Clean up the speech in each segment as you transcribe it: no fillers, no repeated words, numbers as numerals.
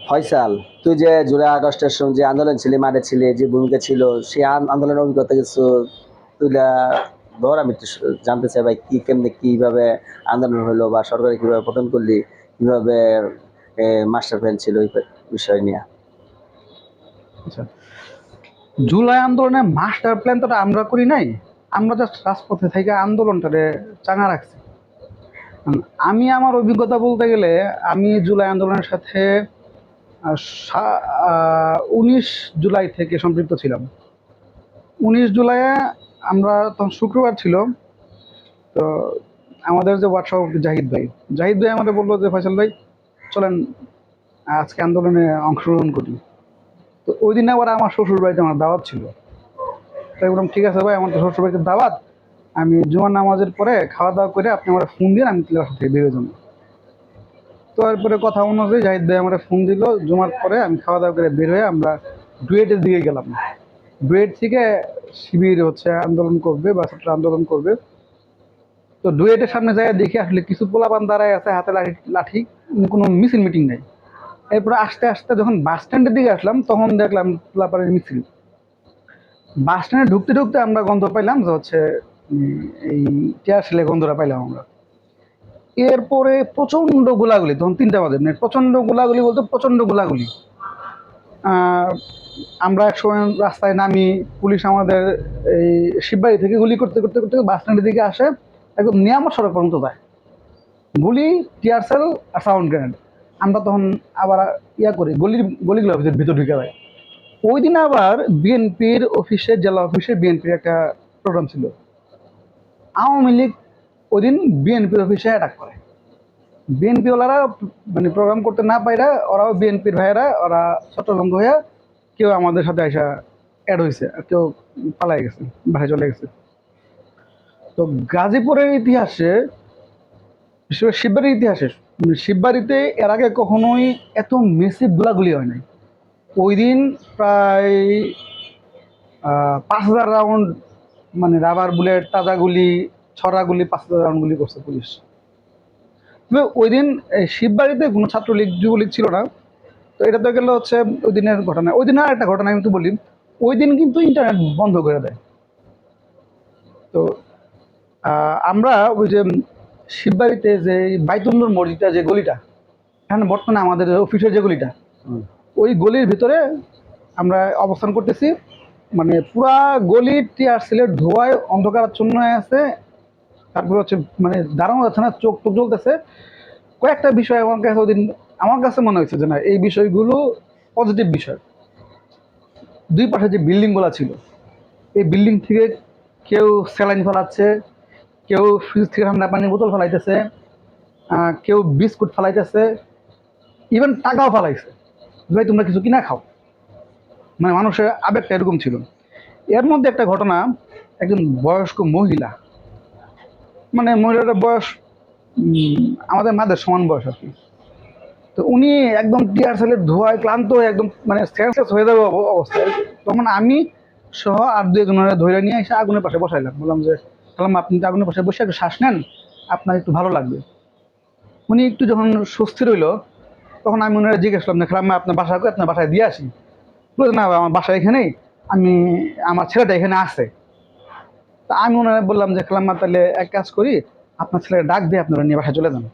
ফয়সাল, তুই যে জুলাই আগস্টের সময় যে আন্দোলন ছিলি, মাঠে ছিলি, যে ভূমিকা ছিল, সেই আন্দোলনের অভিজ্ঞতা কিছু তুইলা ধর। আমি একটু জানতে চাই ভাই, কি কেমনে কিভাবে আন্দোলন হলো বা সরকার কিভাবে পতন করলি, কিভাবে মাস্টার প্ল্যান ছিল এই বিষয় নিয়ে। আচ্ছা, জুলাই আন্দোলনে মাস্টার প্ল্যান তো আমরা করি নাই, আমরা জাস্ট রাজপথে থেকে আন্দোলনটারে চাঙা রাখছি। আমি আমার অভিজ্ঞতা বলতে গেলে আমি জুলাই আন্দোলনের সাথে 19 জুলাই থেকে সম্পৃক্ত ছিলাম। 19 জুলাইয়ে আমরা তখন শুক্রবার ছিল। তো আমাদের যে হোয়াটসঅ্যাপ জাহিদ ভাই আমাদের বললো যে ফয়সাল ভাই চলেন আজকে আন্দোলনে অংশগ্রহণ করি। তো ওই দিন আবার আমার শ্বশুর বাড়িতে আমার দাওয়াত ছিল। তাই বললাম ঠিক আছে ভাই, আমার তো শ্বশুর বাড়িতে দাওয়াত, আমি জুমার নামাজের পরে খাওয়া দাওয়া করে আপনি আমার ফোন দিন, আমি তাহলে বাসা থেকে বেরোয় যাবো। তো এরপরে কথা অনুযায়ী জাহিদ ভাই আমার ফোন দিল। জুমার পরে আমি খাওয়া দাওয়া করে বের হয়ে আমরা ডুয়েটের দিকে গেলাম। ডুয়েট থেকে শিবির হচ্ছে আন্দোলন করবে বা ছাত্র আন্দোলন করবে। তো ডুয়েটের সামনে যায় দেখি আসলে কিছু পোলাপান দাঁড়ায় আছে, হাতে লাঠি লাঠি, কোনো মিছিল মিটিং নেই। এরপরে আস্তে আস্তে যখন বাস স্ট্যান্ডের দিকে আসলাম তখন দেখলাম পোলাপানের মিছিল। বাস স্ট্যান্ডে ঢুকতে ঢুকতে আমরা গন্ধ পাইলাম যে হচ্ছে এই টিয়ার সেলে গন্ধটা পাইলাম আমরা। এরপরে প্রচন্ড গোলাগুলি, তখন 3টা বাজে, মানে প্রচন্ড গোলাগুলি বলতে প্রচন্ড গোলাগুলি। আহ, আমরা একসময় রাস্তায় নামি, পুলিশ আমাদের এই শিববাড়ি থেকে গুলি করতে করতে করতে বাস স্ট্যান্ডের দিকে আসে, একদম নিয়ামত সড়ক পর্যন্ত যায় গুলি, টিয়ার সেল আর সাউন্ড গ্রেনেড। আমরা তখন আবার ইয়া করি, গলিগুলোর ভিতর ঢুকে যায়। ওই দিন আবার বিএনপির অফিসে, জেলা অফিসে বিএনপির একটা প্রোগ্রাম ছিল। আওয়ামী লীগ ওই দিন বিএনপির অফিসে অ্যাটাক করে। বিএনপি ওলারা মানে প্রোগ্রাম করতে না পাইরা, ওরাও বিএনপির ভাইয়েরা ওরা চট্টগ্রাম হইয়া কেউ আমাদের সাথে আসা অ্যাড হয়েছে, আর কেউ পালাই গেছে, বাসায় চলে গেছে। তো গাজীপুরের ইতিহাসে, বিশেষ করে শিববাড়ির ইতিহাসে, শিববাড়িতে এর আগে কখনোই এত মেসিভ গোলাগুলি হয় নাই। ওই দিন প্রায় 5,000 রাউন্ড, মানে রাবার বুলেট, তাজা গুলি, ছড়া গুলি, 5,000 রাউন্ড গুলি করছে পুলিশ। তবে ওই দিন শিববাড়িতে কোনো ছাত্রলীগ যুবলীগ ছিল না। তো এটা তো গেল হচ্ছে ওই দিনের ঘটনা। ওই দিনের একটা ঘটনা আমি তো বলি, ওই দিন কিন্তু ইন্টারনেট বন্ধ করে দেয়। তো আমরা ওই যে শিববাড়িতে যে বাইতুল্লুর মসজিদটা, যে গলিটা, এখন বর্তমানে আমাদের অফিসের যে গলিটা, ওই গলির ভিতরে আমরা অবস্থান করতেছি। মানে পুরা গলি টিয়ার সেলের ধোঁয়ায় অন্ধকারাচ্ছন্ন হয়ে আছে। তারপরে হচ্ছে মানে দাঁড়ানো যাচ্ছে না, চোখ টোক জ্বলতেছে। কয়েকটা বিষয় আমার কাছে ওদিন, আমার কাছে মনে হয়েছে যে না, এই বিষয়গুলো পজিটিভ বিষয়। দুই পাশে যে বিল্ডিংগুলো ছিল, এই বিল্ডিং থেকে কেউ স্যালাইন ফেলাচ্ছে, কেউ ফ্রিজ থেকে ঠান্ডা পানির বোতল ফেলাইতেছে, কেউ বিস্কুট ফেলাইতেছে, ইভেন টাকাও ফেলাইছে, ভাই তোমরা কিছু কিনা খাও। মানে মানুষের আবেগটা এরকম ছিল। এর মধ্যে একটা ঘটনা, একজন বয়স্ক মহিলা, মানে মহিলাটার বয়স আমাদের মাদের সমান বয়স আর কি। তো উনি একদম টিয়ার সেলের ধোঁয়ায় ক্লান্ত হয়ে একদম মানে সেন্সলেস হয়ে যাবে অবস্থায়। তখন আমি সহ আর 2 জনের ধরে নিয়ে এসে আগুনের পাশে বসাইলাম। বললাম যে তাহলে আপনি তো আগুনের পাশে বসে একটু শ্বাস নেন, আপনার একটু ভালো লাগবে। উনি একটু যখন স্বস্তি রইল, তখন আমি ওনারা জিজ্ঞেস করলাম যে খালাম্মা আপনার বাসা করে, আপনার বাসায় দিয়ে আসি। বলে না আমার বাসা এখানেই, আমি আমার ছেলেটা এখানে আছে। তা আমি ওনারা বললাম যে খালাম্মা তাহলে এক কাজ করি, আপনার ছেলেটা ডাক দিয়ে আপনারা নিয়ে বাসায় চলে যান।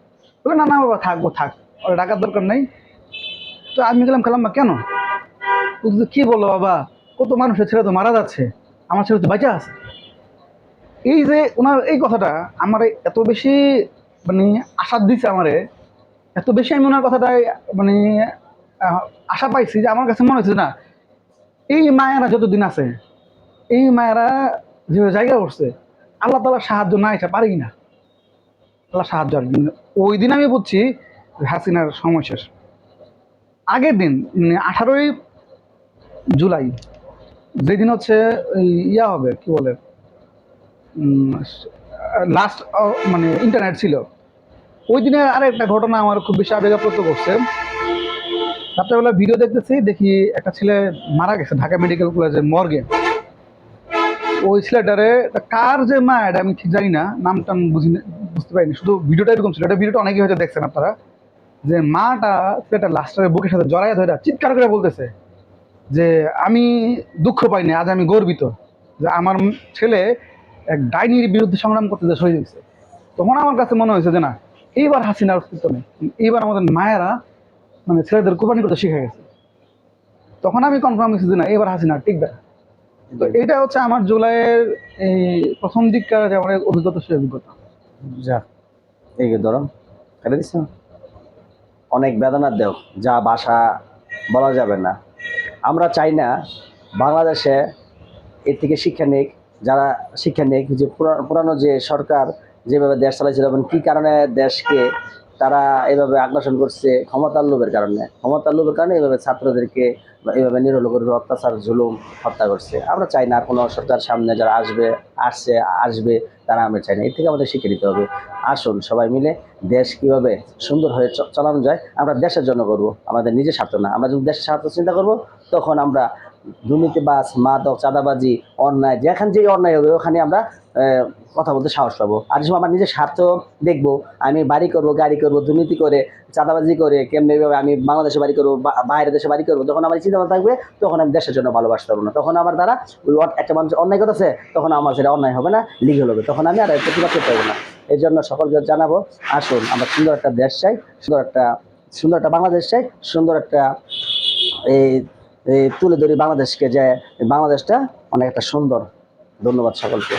বলে না না বাবা থাকবো, থাক, ওরা ডাকার দরকার নেই। তো আমি গেলাম, খালাম্মা কেন? বলছে কি বলো বাবা, কত মানুষের ছেলে তো মারা যাচ্ছে, আমার ছেলে তো বাঁচা আছে। এই যে ওনার এই কথাটা আমার এত বেশি মানে আশা দিচ্ছে আমারে, এত বেশি আমি ওনার কথাটাই মানে আহ, আশা পাইছি যে আমার কাছে মনে হচ্ছে না, এই মায়েরা যতদিন আছে, এই মায়েরা যে জায়গা করছে, আল্লাহ তালা সাহায্য না এটা পারি না, আল্লাহ সাহায্য আসবে না। ওই দিন আমি বুঝছি হাসিনার সময় শেষ। আগের দিন 18ই জুলাই, যেদিন হচ্ছে ইয়া হবে কি বলে লাস্ট মানে ইন্টারনেট ছিল, ওই দিনে আরেকটা ঘটনা আমার খুব বেশি আবেগাপ্রত করছে। রাত্রেবেলা ভিডিও দেখতেছি, দেখি একটা ছেলে মারা গেছে ঢাকা মেডিকেল কলেজের মর্গে। ওই ছেলেটারে কার যে মা এটা আমি ঠিক জানি না, নামটা আমি বুঝতে পারিনি, শুধু ভিডিওটা এরকম ছিল। এটা ভিডিওটা অনেকেই হয়তো দেখছেন আপনারা। যে মাটা ছেলেটা লাস্টের বুকের সাথে জড়াইয়া ধরে চিৎকার করে বলতেছে যে আমি দুঃখ পাইনি, আজ আমি গর্বিত যে আমার ছেলে এক ডাইনির বিরুদ্ধে সংগ্রাম করতে যে শহীদ হয়েছে। তখন আমার কাছে মনে হয়েছে যে না, এইবার হাসিনার অস্তিত্ব নেই, এইবার আমাদের মায়েরা মানে ছেলেদের কোরবানি করতে শিখে গেছে। তখন আমি কনফার্ম হয়েছি যে না, এবার হাসিনা টিকবে না। তো এটা হচ্ছে আমার জুলাইয়ের এই প্রথম দিককার যে আমার অভিজ্ঞতা, সেই অভিজ্ঞতা। যাক, এই যে ধরো কেটে দিচ্ছ, অনেক বেদনার দেও যা ভাষা বলা যাবে না। আমরা চাই না বাংলাদেশে এর থেকে শিক্ষা নিক, যারা শিক্ষা নিক যে পুরানো যে সরকার যেভাবে দেশ চালাইছিল এবং কী কারণে দেশকে তারা এভাবে আগ্রাসন করছে, ক্ষমতার লোভের কারণে এভাবে ছাত্রদেরকে এভাবে নিরীহ লোকের উপর অত্যাচার জুলুম হত্যা করছে। আমরা চাই না কোনো সরকার সামনে যারা আসবে তারা আমরা চাই না। এর থেকে আমাদের শিক্ষা দিতে হবে। আসুন সবাই মিলে দেশ কীভাবে সুন্দর হয়ে চালানো যায় আমরা দেশের জন্য করব, আমাদের নিজের স্বার্থ না। আমরা যদি দেশের স্বার্থ চিন্তা করব তখন আমরা দুর্নীতিবাজ, মাদক, চাঁদাবাজি, অন্যায়, যেখানে যে অন্যায় হবে ওখানে আমরা কথা বলতে সাহস পাবো। আর যখন আমার নিজের স্বার্থ দেখবো, আমি বাড়ি করব, গাড়ি করব, দুর্নীতি করে, চাঁদাবাজি করে, কেমনি আমি বাংলাদেশে বাড়ি করবো, বাইরের দেশে বাড়ি করবো, তখন আমার চিন্তা ভাবনা থাকবে, তখন আমি দেশের জন্য ভালোবাসতে পারবো না। তখন আমার দ্বারা ওই একটা মানুষ অন্যায় করতেছে, তখন আমার সেটা অন্যায় হবে না, লিগেল হবে, তখন আমি আর প্রতিবাদ করতে পারবো না। এই জন্য সকলকে জানাবো, আসুন আমরা সুন্দর একটা দেশ চাই, সুন্দর একটা বাংলাদেশ চাই, সুন্দর একটা এই এই তুলে ধরি বাংলাদেশকে, যে বাংলাদেশটা অনেক একটা সুন্দর। ধন্যবাদ সকলকে।